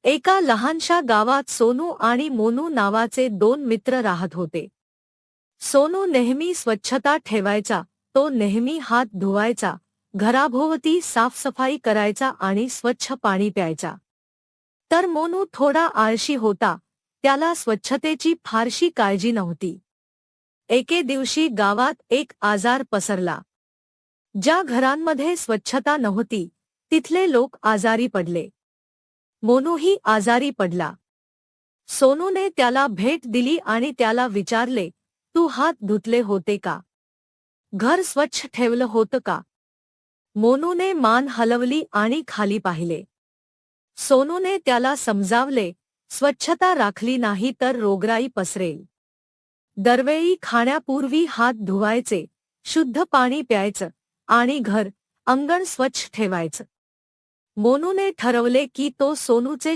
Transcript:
एका लहानशा गावात सोनू आणि मोनू नावाचे दोन मित्र राहत होते. सोनू नेहमी स्वच्छता ठेवायचा, तो नेहमी हात धुवायचा, घराभोवती साफसफाई करायचा आणि स्वच्छ पाणी प्यायचा. तर मोनू थोडा आळशी होता, त्याला स्वच्छतेची फारशी काळजी नव्हती. एके दिवशी गावात एक आजार पसरला. ज्या घरांमध्ये स्वच्छता नव्हती, तिथले लोक आजारी पडले. मोनूही आजारी पडला. सोनूने त्याला भेट दिली आणि त्याला विचारले, तू हात धुतले होते का? घर स्वच्छ ठेवलं होतं का? मोनूने मान हलवली आणि खाली पाहिले. सोनूने त्याला समजावले, स्वच्छता राखली नाही तर रोगराई पसरेल. दरवेळी खाण्यापूर्वी हात धुवायचे, शुद्ध पाणी प्यायचं आणि घर, अंगण स्वच्छ ठेवायचं. मोनूने ठरवले की तो सोनूचे